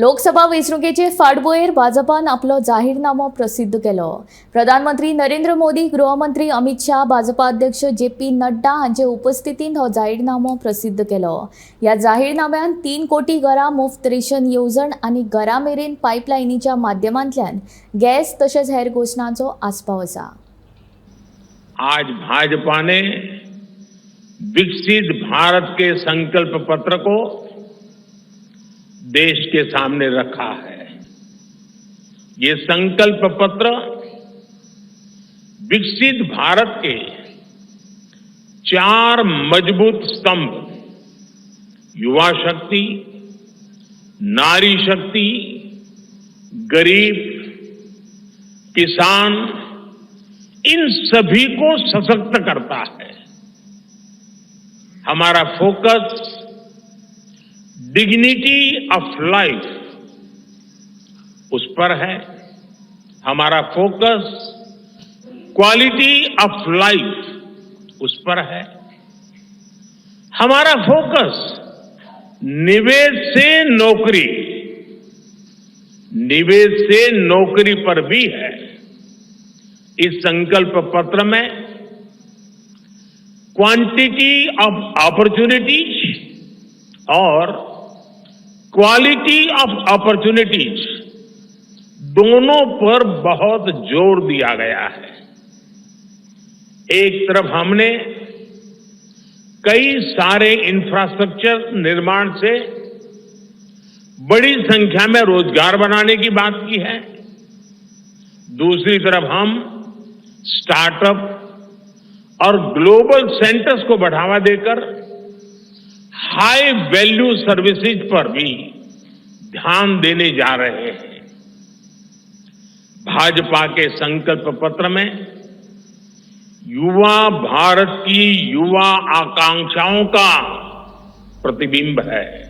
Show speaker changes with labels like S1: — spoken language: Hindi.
S1: लोकसभा वेंचणुकेचे फाटभुंयेर भाजपान आपलो जाहीरनामो प्रसिद्ध केलो। प्रधानमंत्री नरेंद्र मोदी, गृहमंत्री अमित शाह, भाजपा अध्यक्ष जे.पी. नड्डा हांचे उपस्थितीत हो जाहीरनामो प्रसिद्ध केलो। ह्या जाहीरनाम्यान 3 कोटी घरां मुफ्त रेशन येवजण आनी घरां मेरेन पायपलायनीच्या माध्यमांतल्यान गॅस तशेंच हेर घोषणांचो आस्पाव आसा।
S2: आज भाजपा ने विकसित भारत के संकल्प पत्र को देश के सामने रखा है। ये संकल्प पत्र विकसित भारत के 4 मजबूत स्तंभ युवा शक्ति, नारी शक्ति, गरीब, किसान, इन सभी को सशक्त करता है। हमारा फोकस डिग्निटी ऑफ लाइफ उस पर है। हमारा फोकस क्वालिटी ऑफ लाइफ उस पर है। हमारा फोकस निवेश से नौकरी पर भी है। इस संकल्प पत्र में क्वांटिटी ऑफ अपॉर्चुनिटीज और क्वालिटी ऑफ अपॉर्चुनिटीज दोनों पर बहुत जोर दिया गया है। एक तरफ हमने कई सारे इंफ्रास्ट्रक्चर निर्माण से बड़ी संख्या में रोजगार बनाने की बात की है। दूसरी तरफ हम स्टार्टअप और ग्लोबल सेंटर्स को बढ़ावा देकर हाई वैल्यू सर्विसेज पर भी ध्यान देने जा रहे हैं। भाजपा के संकल्प पत्र में युवा भारत की युवा आकांक्षाओं का प्रतिबिंब है।